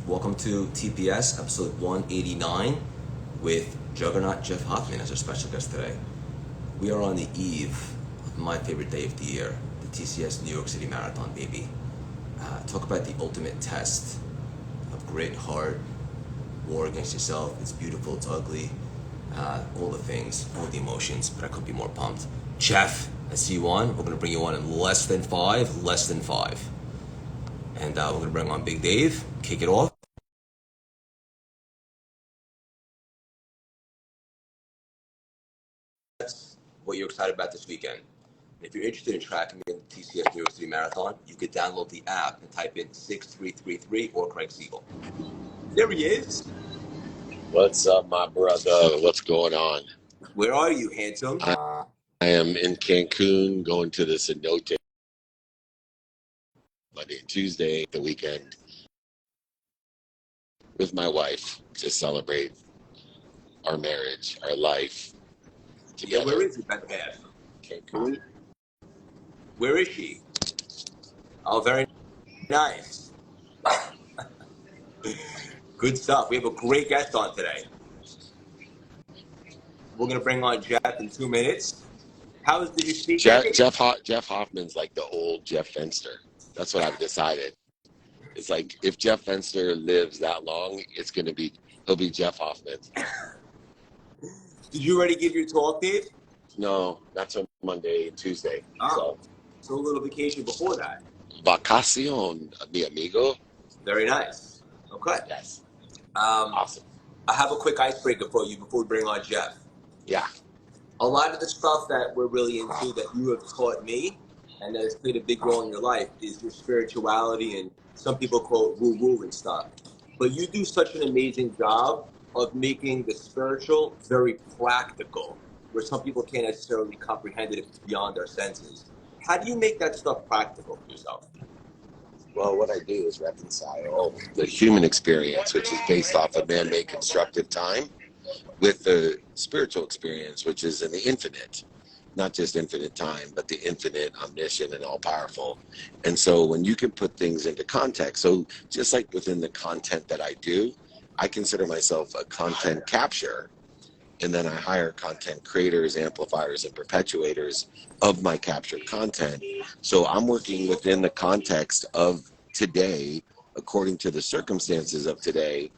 Welcome to TPS episode 189 with Juggernaut Jeff Hoffman as our special guest today. We are on the eve of my favorite day of the year, the TCS New York City Marathon, baby. Talk about the ultimate test of grit, heart, war against yourself. It's beautiful, it's ugly, all the things, all the emotions, but I couldn't be more pumped. Jeff, I see you on. We're going to bring you on in less than five. And we're going to bring on Big Dave, kick it off. That's what you're excited about this weekend. If you're interested in tracking me in the TCS New York City Marathon, you could download the app and type in 6333 or Craig Siegel. There he is. What's up, my brother? What's going on? Where are you, handsome? I am in Cancun going to the cenote Monday and Tuesday, the weekend, with my wife to celebrate our marriage, our life together. Yeah, where is it, Bethany? Cancun. Where is she? Oh, very nice. Good stuff. We have a great guest on today. We're going to bring on Jeff in 2 minutes. Did you speak? Jeff Hoffman's like the old Jeff Fenster. That's what I've decided. It's like if Jeff Fenster lives that long, he'll be Jeff Hoffman. Did you already give your talk, Dave? No, not till Monday and Tuesday. Oh, so a little vacation before that. Vacación, mi amigo. Very nice. Okay. Yes. Awesome. I have a quick icebreaker for you before we bring on Jeff. Yeah. A lot of the stuff that we're really into that you have taught me and that has played a big role in your life is your spirituality, and some people call it woo-woo and stuff. But you do such an amazing job of making the spiritual very practical, where some people can't necessarily comprehend it if it's beyond our senses. How do you make that stuff practical for yourself? Well, what I do is reconcile the human experience, which is based off of man-made constructive time, with the spiritual experience, which is in the infinite. Not just infinite time, but the infinite, omniscient, and all-powerful. And so when you can put things into context, so just like within the content that I do, I consider myself a content capture, and then I hire content creators, amplifiers, and perpetuators of my captured content. So I'm working within the context of today, according to the circumstances of today,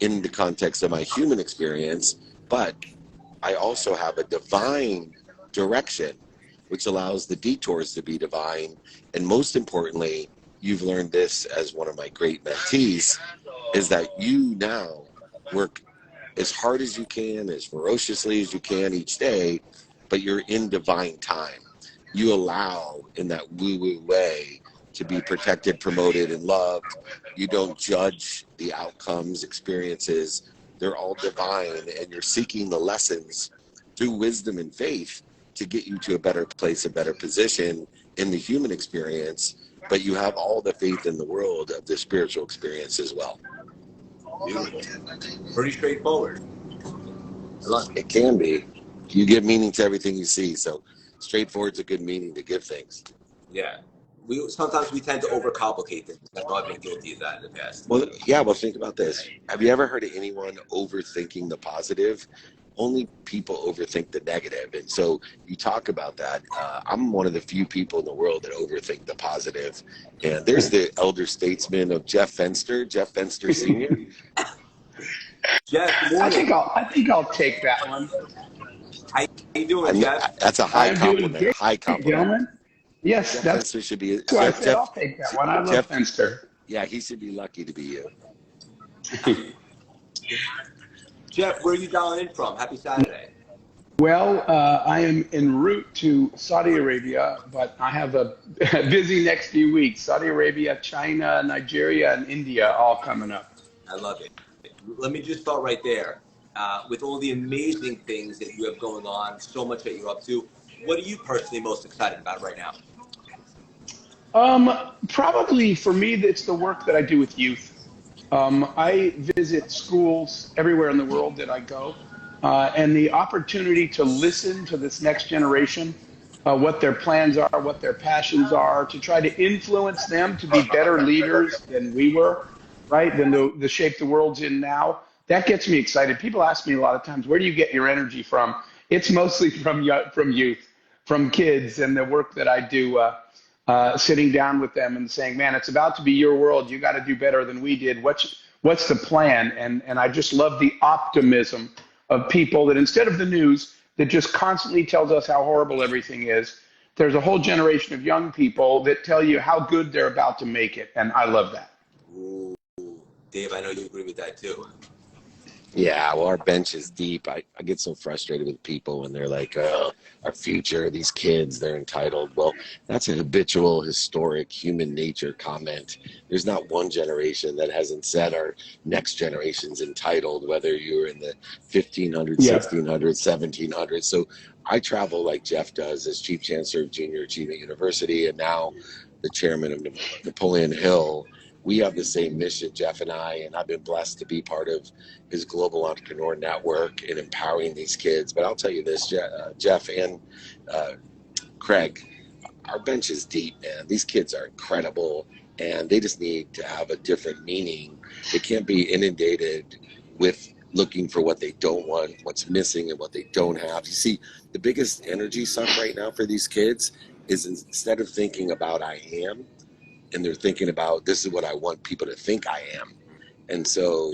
in the context of my human experience, but I also have a divine direction, which allows the detours to be divine. And most importantly, you've learned this as one of my great mentees, is that you now work as hard as you can, as ferociously as you can each day, but you're in divine time. You allow, in that woo-woo way, to be protected, promoted, and loved. You don't judge the outcomes, experiences. They're all divine, and you're seeking the lessons through wisdom and faith to get you to a better place, a better position in the human experience, but you have all the faith in the world of the spiritual experience as well. Beautiful. Pretty straightforward. It can be. You give meaning to everything you see, so straightforward's a good meaning to give things. Yeah. Sometimes we tend to overcomplicate things. I know I've been guilty of that in the past. Well, think about this. Have you ever heard of anyone overthinking the positive? Only people overthink the negative. And so you talk about that. I'm one of the few people in the world that overthink the positive. And there's the elder statesman of Jeff Fenster Sr. Jeff, I think I'll take that one. How you doing, Jeff? That's a high compliment. High compliment. Gentlemen. Yes, Jeff that's Fenster should be. so I said I'll take that one. I love Fenster. Yeah, he should be lucky to be you. Jeff, where are you dialing in from? Happy Saturday. Well, I am en route to Saudi Arabia, but I have a busy next few weeks. Saudi Arabia, China, Nigeria, and India all coming up. I love it. Let me just start right there. With all the amazing things that you have going on, so much that you're up to, what are you personally most excited about right now? Probably for me, it's the work that I do with youth. I visit schools everywhere in the world that I go, and the opportunity to listen to this next generation, what their plans are, what their passions are, to try to influence them to be better leaders than we were, right, than the shape the world's in now. That gets me excited. People ask me a lot of times, where do you get your energy from? It's mostly from youth, from kids, and the work that I do, sitting down with them and saying, man, it's about to be your world. You got to do better than we did. What's the plan? And I just love the optimism of people that instead of the news that just constantly tells us how horrible everything is, there's a whole generation of young people that tell you how good they're about to make it. And I love that. Ooh, Dave, I know you agree with that too. Yeah, well, our bench is deep. I get so frustrated with people when they're like, oh, our future, these kids, they're entitled. Well, that's a habitual, historic human nature comment. There's not one generation that hasn't said our next generation's entitled, whether you're in the 1500s, Yeah. 1600s, 1700s. So I travel like Jeff does as Chief Chancellor of Junior Achievement University and now the chairman of Napoleon Hill. We have the same mission, Jeff and I, and I've been blessed to be part of his global entrepreneur network in empowering these kids. But I'll tell you this, Jeff and Craig, our bench is deep, man. These kids are incredible, and they just need to have a different meaning. They can't be inundated with looking for what they don't want, what's missing, and what they don't have. You see, the biggest energy suck right now for these kids is instead of thinking about I am, and they're thinking about this is what I want people to think I am. And so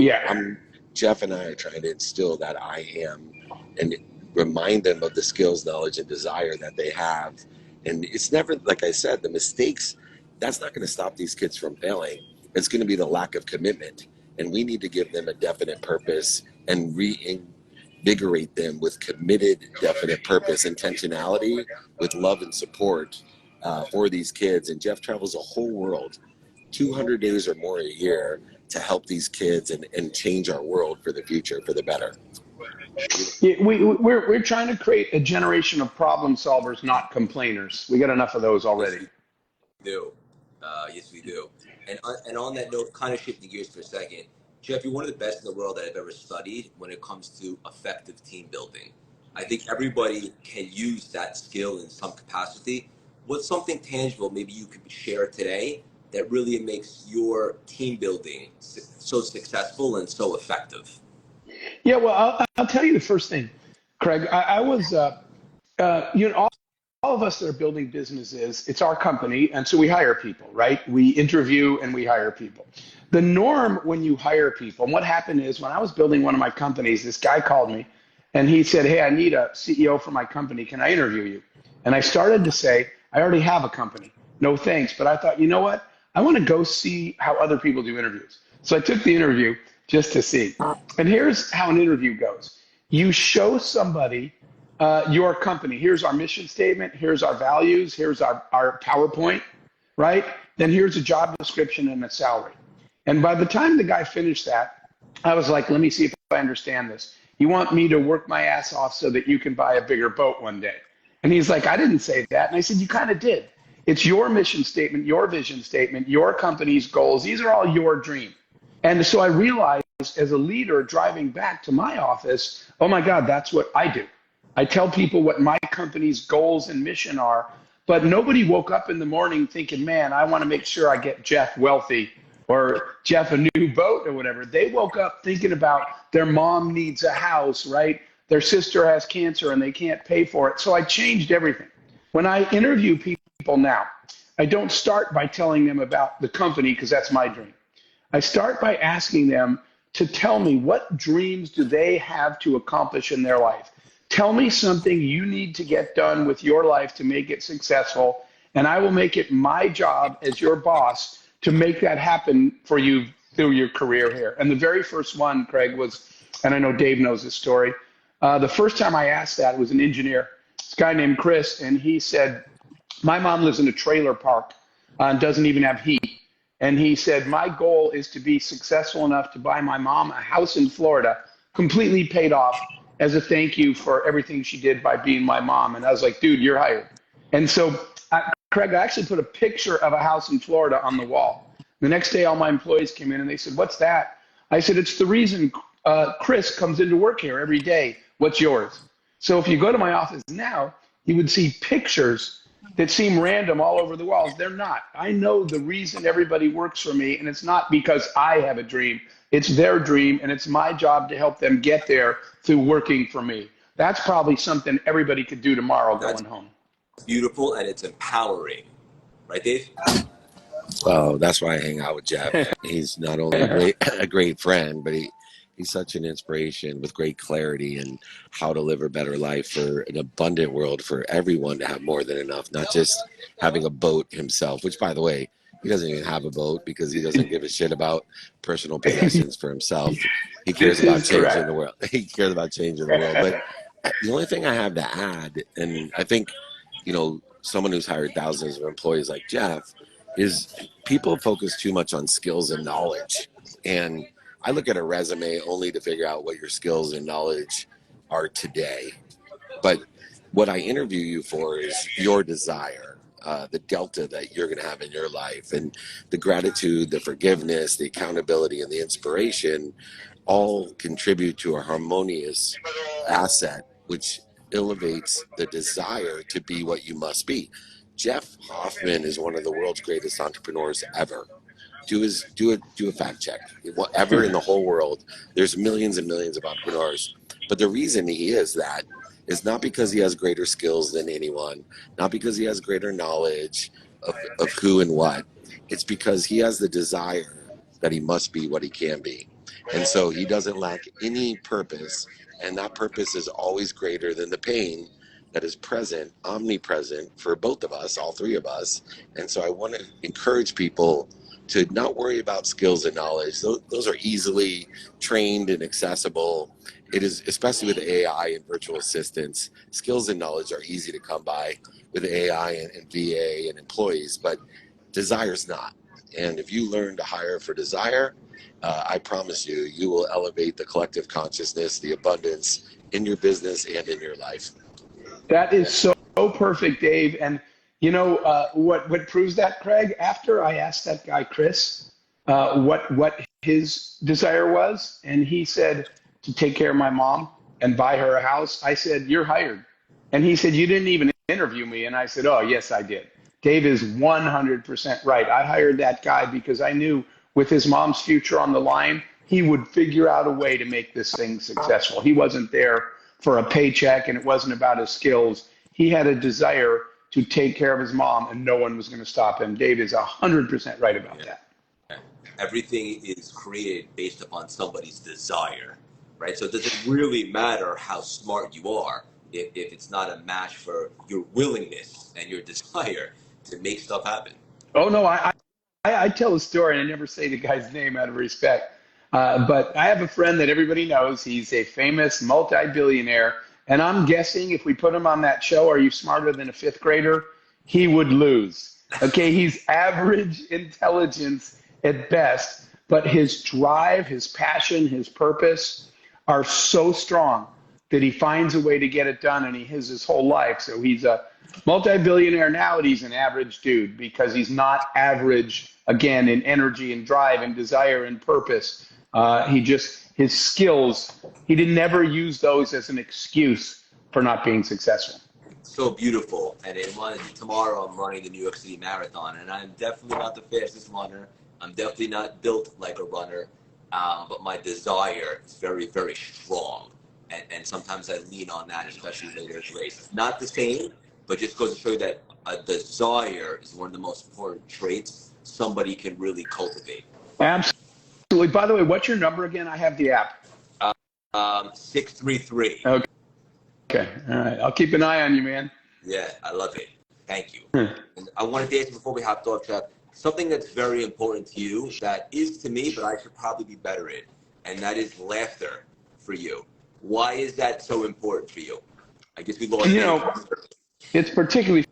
Jeff and I are trying to instill that I am and remind them of the skills, knowledge, and desire that they have. And it's never, like I said, the mistakes, that's not going to stop these kids from failing. It's going to be the lack of commitment. And we need to give them a definite purpose and reinvigorate them with committed, definite purpose, intentionality, with love and support for these kids. And Jeff travels a whole world, 200 days or more a year, to help these kids and change our world for the future, for the better. Yeah, we're trying to create a generation of problem solvers, not complainers. We got enough of those already. Yes, we do. And on that note, kind of shifting gears for a second, Jeff, you're one of the best in the world that I've ever studied when it comes to effective team building. I think everybody can use that skill in some capacity. What's something tangible maybe you could share today that really makes your team building so successful and so effective? Yeah, well, I'll tell you the first thing, Craig. I was, all of us that are building businesses, it's our company, and so we hire people, right? We interview and we hire people. The norm when you hire people, and what happened is when I was building one of my companies, this guy called me and he said, hey, I need a CEO for my company. Can I interview you? And I started to say, I already have a company. No thanks. But I thought, you know what? I want to go see how other people do interviews. So I took the interview just to see. And here's how an interview goes. You show somebody your company. Here's our mission statement. Here's our values. Here's our PowerPoint, right? Then here's a job description and a salary. And by the time the guy finished that, I was like, let me see if I understand this. You want me to work my ass off so that you can buy a bigger boat one day? And he's like, I didn't say that. And I said, you kind of did. It's your mission statement, your vision statement, your company's goals. These are all your dream. And so I realized as a leader driving back to my office, oh my God, that's what I do. I tell people what my company's goals and mission are, but nobody woke up in the morning thinking, man, I want to make sure I get Jeff wealthy or Jeff a new boat or whatever. They woke up thinking about their mom needs a house, right? Their sister has cancer and they can't pay for it. So I changed everything. When I interview people now, I don't start by telling them about the company because that's my dream. I start by asking them to tell me what dreams do they have to accomplish in their life. Tell me something you need to get done with your life to make it successful, and I will make it my job as your boss to make that happen for you through your career here. And the very first one, Craig, was, and I know Dave knows this story, the first time I asked that was an engineer, this guy named Chris, and he said, my mom lives in a trailer park and doesn't even have heat. And he said, my goal is to be successful enough to buy my mom a house in Florida, completely paid off, as a thank you for everything she did by being my mom. And I was like, dude, you're hired. And so, Craig, I actually put a picture of a house in Florida on the wall. The next day, all my employees came in and they said, what's that? I said, it's the reason Chris comes into work here every day. What's yours? So if you go to my office now, you would see pictures that seem random all over the walls. They're not. I know the reason everybody works for me, and it's not because I have a dream. It's their dream, and it's my job to help them get there through working for me. That's probably something everybody could do tomorrow going home. Beautiful, and it's empowering. Right, Dave? Well, that's why I hang out with Jeff. He's not only a great friend, but he's such an inspiration with great clarity and how to live a better life for an abundant world for everyone to have more than enough, not just having a boat himself, which, by the way, he doesn't even have a boat because he doesn't give a shit about personal possessions for himself. He cares about changing the world. He cares about changing the world. But the only thing I have to add, and I think, someone who's hired thousands of employees like Jeff, is people focus too much on skills and knowledge. And I look at a resume only to figure out what your skills and knowledge are today. But what I interview you for is your desire, the delta that you're going to have in your life, and the gratitude, the forgiveness, the accountability, and the inspiration all contribute to a harmonious asset, which elevates the desire to be what you must be. Jeff Hoffman is one of the world's greatest entrepreneurs ever. Do a fact check. Whatever in the whole world, there's millions and millions of entrepreneurs. But the reason he is that is not because he has greater skills than anyone, not because he has greater knowledge of who and what. It's because he has the desire that he must be what he can be. And so he doesn't lack any purpose, and that purpose is always greater than the pain that is present, omnipresent for both of us, all three of us. And so I want to encourage people to not worry about skills and knowledge. Those are easily trained and accessible. It is, especially with AI and virtual assistants, skills and knowledge are easy to come by with AI and VA and employees, but desire's not. And if you learn to hire for desire, I promise you, you will elevate the collective consciousness, the abundance in your business and in your life. That is so perfect, Dave. And what proves that, Craig? After I asked that guy, Chris, what his desire was, and he said to take care of my mom and buy her a house, I said, "You're hired." And he said, "You didn't even interview me." And I said, "Oh, yes, I did." Dave is 100% right. I hired that guy because I knew with his mom's future on the line, he would figure out a way to make this thing successful. He wasn't there for a paycheck, and it wasn't about his skills. He had a desire to take care of his mom, and no one was going to stop him. Dave is 100% right about that. Everything is created based upon somebody's desire, right? So does it really matter how smart you are if it's not a match for your willingness and your desire to make stuff happen? Oh, no, I tell a story, and I never say the guy's name out of respect. But I have a friend that everybody knows. He's a famous multi-billionaire. And I'm guessing if we put him on that show, Are You Smarter Than a Fifth Grader? He would lose. Okay, he's average intelligence at best. But his drive, his passion, his purpose are so strong that he finds a way to get it done, and he has his whole life. So he's a multi-billionaire now, and he's an average dude because he's not average, again, in energy and drive and desire and purpose. His skills, he didn't never use those as an excuse for not being successful. So beautiful. And tomorrow I'm running the New York City Marathon, and I'm definitely not the fastest runner. I'm definitely not built like a runner, but my desire is very, very strong. And sometimes I lean on that, especially later in the race. Not the same, but just goes to show you that a desire is one of the most important traits somebody can really cultivate. Absolutely. By the way, what's your number again? I have the app. 633. Okay. All right. I'll keep an eye on you, man. Yeah, I love it. Thank you. And I wanted to ask you before we hopped off, Jeff, something that's very important to you that is to me, but I should probably be better at, and that is laughter for you. Why is that so important for you? I guess we lost It's particularly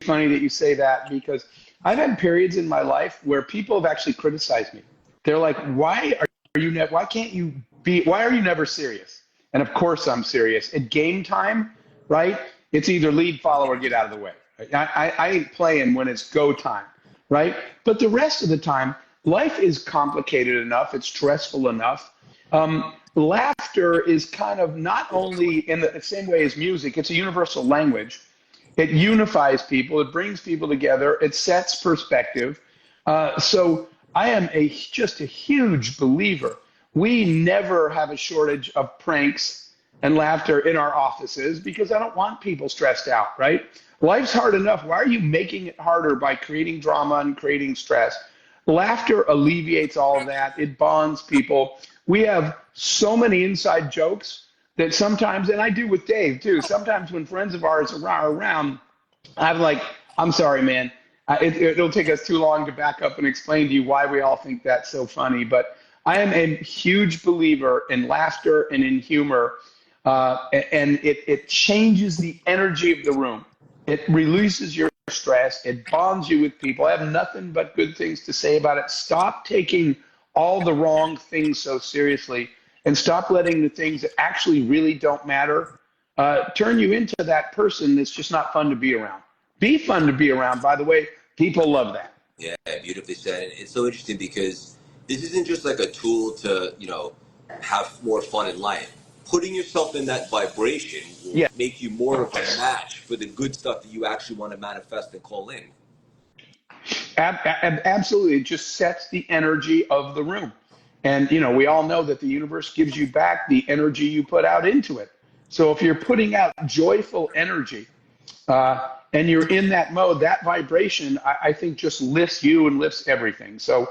funny that you say that because I've had periods in my life where people have actually criticized me. They're like, why are you never serious? And of course I'm serious. At game time, right? It's either lead, follow, or get out of the way. I ain't playing when it's go time, right? But the rest of the time, life is complicated enough. It's stressful enough. Laughter is kind of not only in the same way as music, it's a universal language. It unifies people. It brings people together. It sets perspective. So I am just a huge believer. We never have a shortage of pranks and laughter in our offices because I don't want people stressed out, right? Life's hard enough. Why are you making it harder by creating drama and creating stress? Laughter alleviates all of that. It bonds people. We have so many inside jokes that sometimes, and I do with Dave too, sometimes when friends of ours are around, I'm like, I'm sorry, man. It'll take us too long to back up and explain to you why we all think that's so funny. But I am a huge believer in laughter and in humor, and it changes the energy of the room. It releases your stress. It bonds you with people. I have nothing but good things to say about it. Stop taking all the wrong things so seriously and stop letting the things that actually really don't matter turn you into that person that's just not fun to be around. Be fun to be around, by the way. People love that. Yeah, beautifully said. And it's so interesting because this isn't just like a tool to, have more fun in life. Putting yourself in that vibration will Yeah. make you more of a match for the good stuff that you actually want to manifest and call in. Absolutely. It just sets the energy of the room. And, we all know that the universe gives you back the energy you put out into it. So if you're putting out joyful energy and you're in that mode, that vibration, I think just lifts you and lifts everything. So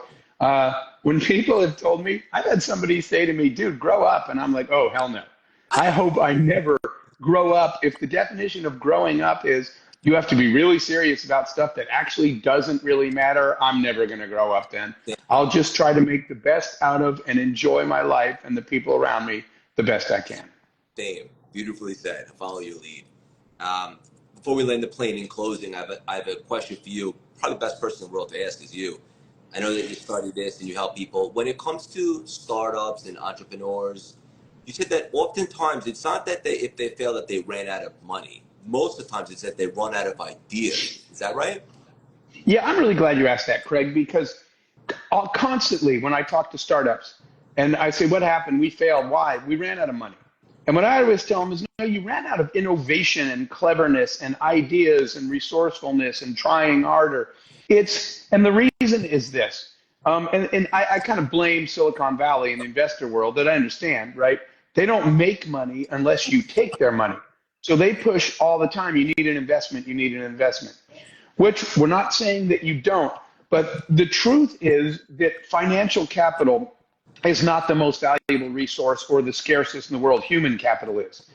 when people have told me, I've had somebody say to me, dude, grow up. And I'm like, oh, hell no. I hope I never grow up. If the definition of growing up is you have to be really serious about stuff that actually doesn't really matter, I'm never going to grow up then. I'll just try to make the best out of and enjoy my life and the people around me the best I can. Damn, beautifully said. Follow your lead. Before we land the plane in closing, I have a question for you. Probably the best person in the world to ask is you. I know that you studied this and you help people. When it comes to startups and entrepreneurs, you said that oftentimes it's not that if they fail that they ran out of money. Most of the times it's that they run out of ideas. Is that right? Yeah, I'm really glad you asked that, Craig, because constantly when I talk to startups and I say, what happened? We failed. Why? We ran out of money. And what I always tell them is, no, you ran out of innovation and cleverness and ideas and resourcefulness and trying harder. And the reason is this, and I kind of blame Silicon Valley and the investor world that I understand, right? They don't make money unless you take their money. So they push all the time, you need an investment, which we're not saying that you don't. But the truth is that financial capital is not the most valuable resource or the scarcest in the world. Human capital is.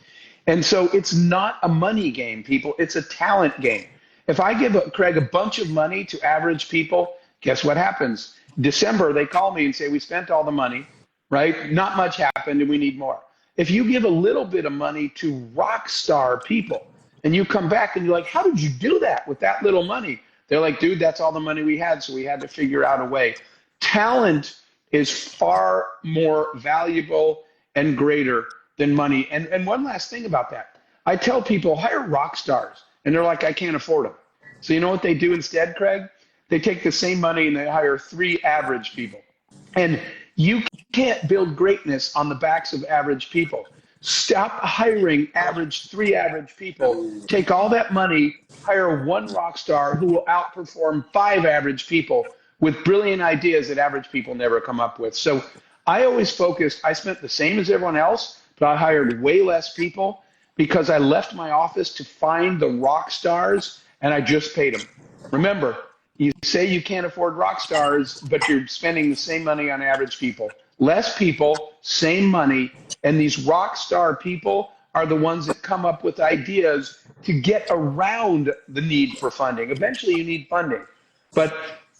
And so it's not a money game, people. It's a talent game. If I give Craig a bunch of money to average people, guess what happens? December, they call me and say, we spent all the money, right? Not much happened and we need more. If you give a little bit of money to rock star people and you come back and you're like, how did you do that with that little money? They're like, dude, that's all the money we had. So we had to figure out a way. Talent is far more valuable and greater than money. And one last thing about that. I tell people, hire rock stars. And they're like, I can't afford them. So you know what they do instead, Craig? They take the same money and they hire 3 average people. And you can't build greatness on the backs of average people. Stop hiring 3 average people. Take all that money, hire 1 rock star who will outperform 5 average people with brilliant ideas that average people never come up with. So I always focused, I spent the same as everyone else, but I hired way less people because I left my office to find the rock stars and I just paid them. Remember, you say you can't afford rock stars, but you're spending the same money on average people. Less people, same money, and these rock star people are the ones that come up with ideas to get around the need for funding. Eventually you need funding, but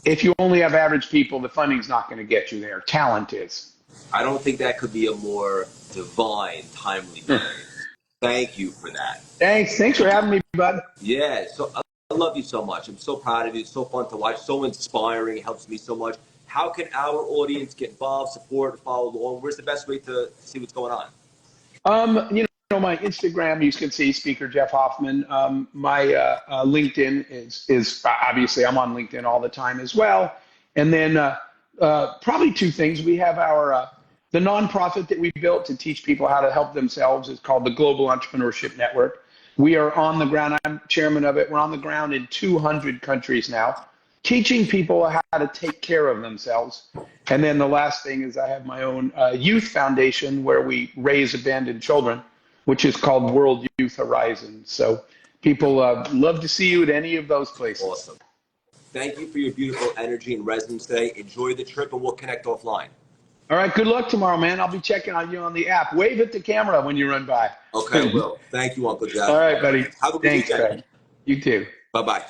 if you only have average people, the funding's not going to get you there. Talent is. I don't think that could be a more divine, timely way. Thank you for that. Thanks for having me, bud. Yeah, so I love you so much. I'm so proud of you. It's so fun to watch, so inspiring. It helps me so much. How can our audience get involved, support, follow along? Where's the best way to see what's going on? My Instagram, you can see Speaker Jeff Hoffman. My LinkedIn is obviously I'm on LinkedIn all the time as well. And then probably 2 things. We have our the nonprofit that we built to teach people how to help themselves. It's called the Global Entrepreneurship Network. We are on the ground. I'm chairman of it. We're on the ground in 200 countries now, teaching people how to take care of themselves. And then the last thing is I have my own youth foundation where we raise abandoned children, which is called World Youth Horizon. So people love to see you at any of those places. Awesome. Thank you for your beautiful energy and resonance today. Enjoy the trip, and we'll connect offline. All right, good luck tomorrow, man. I'll be checking on you on the app. Wave at the camera when you run by. Okay, I will. Thank you, Uncle Jeff. All right, buddy. Have a good Thanks, weekend. man. You too. Bye-bye.